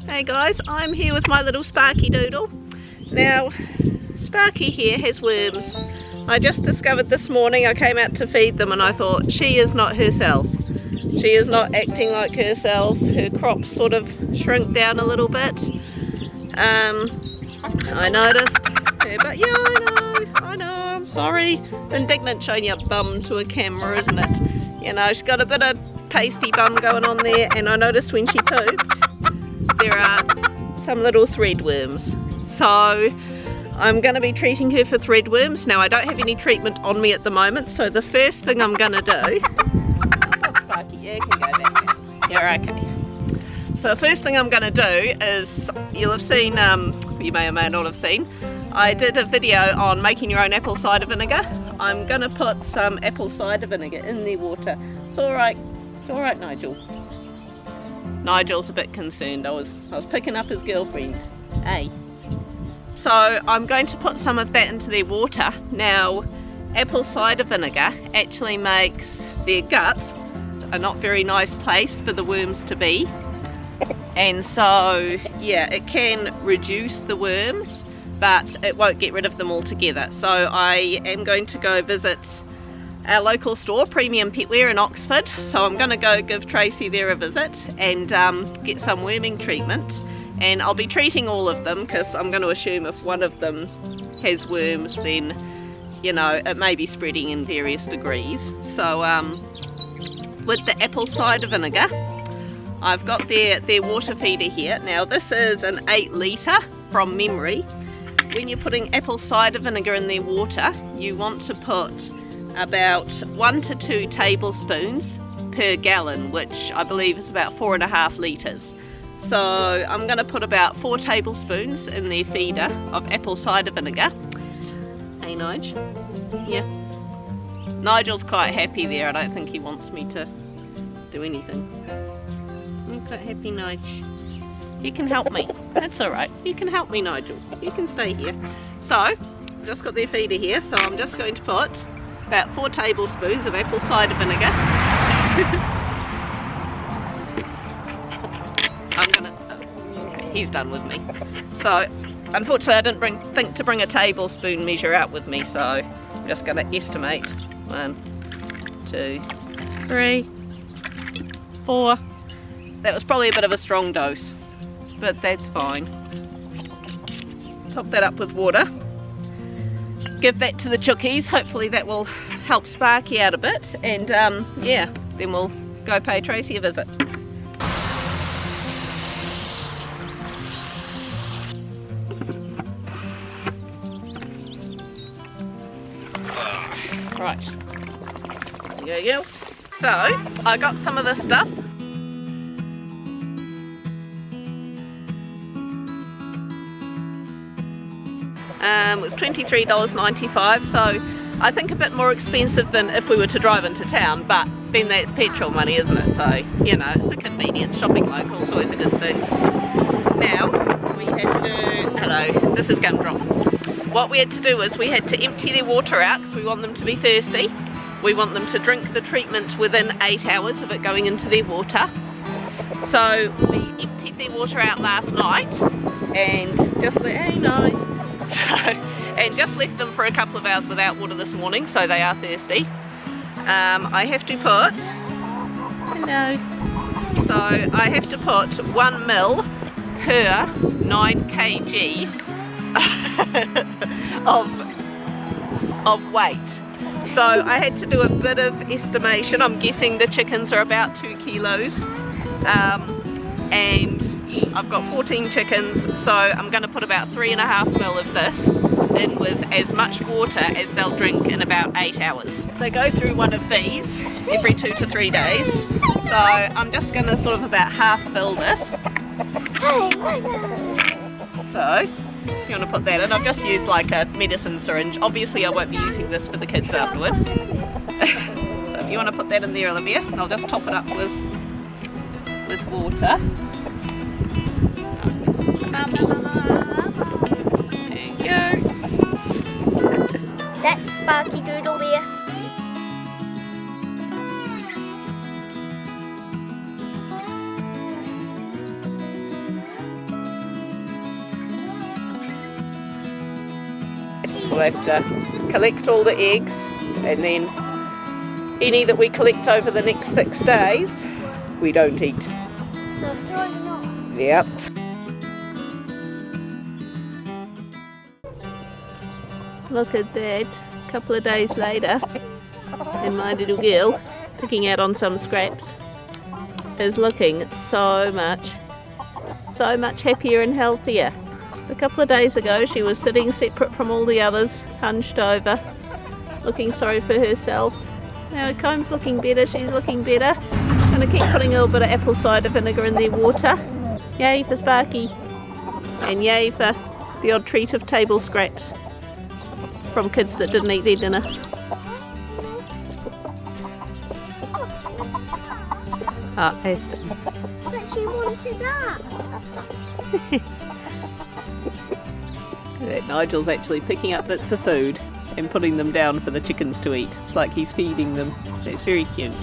Hey guys, I'm here with my little Sparky Doodle. Now, Sparky here has worms. I just discovered this morning, I came out to feed them and I thought, she is not herself. She is not acting like herself. Her crops sort of shrink down a little bit. I noticed her, but yeah, I know, I'm sorry. Indignant showing your bum to a camera, isn't it? You know, she's got a bit of pasty bum going on there, and I noticed when she pooped, there are some little threadworms. So I'm going to be treating her for threadworms. Now I don't have any treatment on me at the moment, so the first thing I'm going to do... Oh, Sparky, yeah, you can go back. Yeah, okay. So the first thing I'm going to do is, you'll have seen, you may or may not have seen, I did a video on making your own apple cider vinegar. I'm going to put some apple cider vinegar in the water. It's alright, Nigel. Nigel's a bit concerned. I was picking up his girlfriend. Hey. So I'm going to put some of that into their water. Now, apple cider vinegar actually makes their guts a not very nice place for the worms to be. And so, yeah, it can reduce the worms, but it won't get rid of them altogether. So I am going to go visit our local store, Premium Petware in Oxford. So I'm going to go give Tracey there a visit and get some worming treatment. And I'll be treating all of them because I'm going to assume if one of them has worms, then, you know, it may be spreading in various degrees. So with the apple cider vinegar, I've got their water feeder here. Now this is an 8 litre from memory. When you're putting apple cider vinegar in their water, you want to put about 1 to 2 tablespoons per gallon, which I believe is about 4.5 litres. So I'm going to put about 4 tablespoons in their feeder of apple cider vinegar. Hey Nige? Yeah. Nigel's quite happy there. I don't think he wants me to do anything. I'm quite happy, Nige. You can help me. That's alright. You can help me, Nigel. You can stay here. So, I've just got their feeder here, so I'm just going to put about 4 tablespoons of apple cider vinegar. Okay, he's done with me. So, unfortunately I didn't think to bring a tablespoon measure out with me, so I'm just going to estimate. 1, 2, 3, 4. That was probably a bit of a strong dose, but that's fine. Top that up with water. Give that to the chookies. Hopefully that will help Sparky out a bit, and yeah, then we'll go pay Tracey a visit. Right, there you go, girls. So I got some of this stuff. It was $23.95, so I think a bit more expensive than if we were to drive into town, but then that's petrol money, isn't it? So, you know, it's the convenience. Shopping local is always a good thing. Now, we had to do... Hello, this is Gumdrop. What we had to do is we had to empty their water out because we want them to be thirsty. We want them to drink the treatment within 8 hours of it going into their water. So we emptied their water out last night and just let, hey, no. And just left them for a couple of hours without water this morning, so they are thirsty. I have to put, hello, so I have to put 1 ml per 9 kg of weight. So I had to do a bit of estimation. I'm guessing the chickens are about 2 kilos, and I've got 14 chickens, so I'm going to put about 3.5 ml of this in with as much water as they'll drink in about 8 hours. They go through one of these every 2 to 3 days, so I'm just going to sort of about half fill this. So, if you want to put that in, I've just used like a medicine syringe. Obviously I won't be using this for the kids afterwards. So if you want to put that in there, Olivia, I'll just top it up with water. There you go. That's Sparky Doodle there. we'll have to collect all the eggs, and then any that we collect over the next 6 days, we don't eat. So throw them off. Yep. Look at that. A couple of days later, and my little girl, picking out on some scraps, is looking so much happier and healthier. A couple of days ago she was sitting separate from all the others, hunched over, looking sorry for herself. Now Comb's looking better, she's looking better. I'm going to keep putting a little bit of apple cider vinegar in their water. Yay for Sparky. And yay for the odd treat of table scraps from kids that didn't eat their dinner. Ah, Esther. But she wanted that. That Nigel's actually picking up bits of food and putting them down for the chickens to eat. It's like he's feeding them. It's very cute.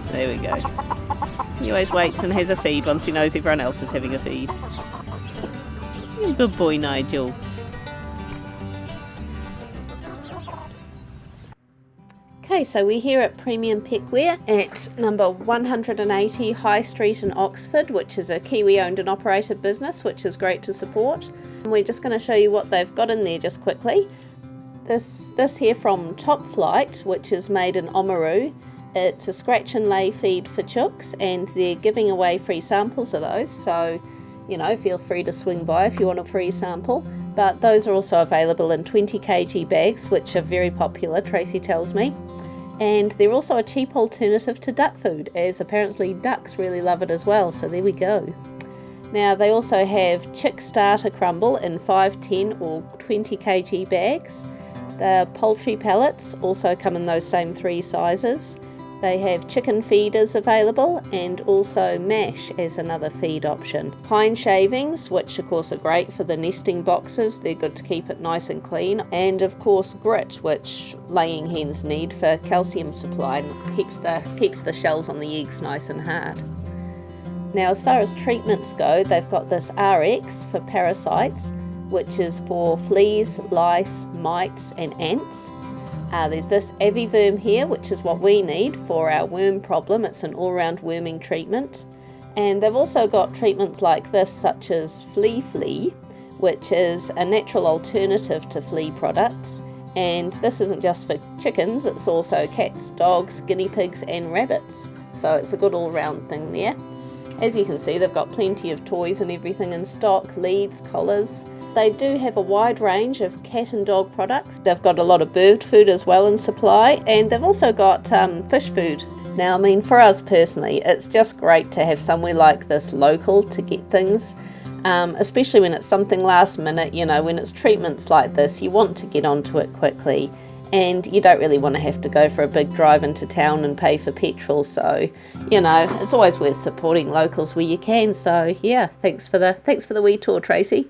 There we go. He always waits and has a feed once he knows everyone else is having a feed. Good boy, Nigel. Okay, so we're here at Premium Petware at number 180 High Street in Oxford, which is a Kiwi-owned and operated business, which is great to support. And we're just going to show you what they've got in there just quickly. This here from Top Flight, which is made in Oamaru. It's a scratch and lay feed for chooks, and they're giving away free samples of those, so feel free to swing by if you want a free sample. But those are also available in 20 kg bags, which are very popular, Tracey tells me. And they're also a cheap alternative to duck food, as apparently ducks really love it as well, so there we go. Now they also have chick starter crumble in 5, 10 or 20 kg bags. The poultry pellets also come in those same 3 sizes. They have chicken feeders available, and also mash as another feed option. Pine shavings, which of course are great for the nesting boxes, they're good to keep it nice and clean. And of course grit, which laying hens need for calcium supply and keeps the shells on the eggs nice and hard. Now as far as treatments go, they've got this RX for parasites, which is for fleas, lice, mites and ants. There's this Aviverm here, which is what we need for our worm problem. It's an all-round worming treatment. And they've also got treatments like this, such as Flea, which is a natural alternative to flea products. And this isn't just for chickens, it's also cats, dogs, guinea pigs and rabbits. So it's a good all-round thing there. As you can see, they've got plenty of toys and everything in stock, leads, collars. They do have a wide range of cat and dog products. They've got a lot of bird food as well in supply, and they've also got fish food. Now, I mean, for us personally, it's just great to have somewhere like this local to get things, especially when it's something last minute, when it's treatments like this, you want to get onto it quickly. And you don't really want to have to go for a big drive into town and pay for petrol, so it's always worth supporting locals where you can. So yeah, thanks for the wee tour, Tracey.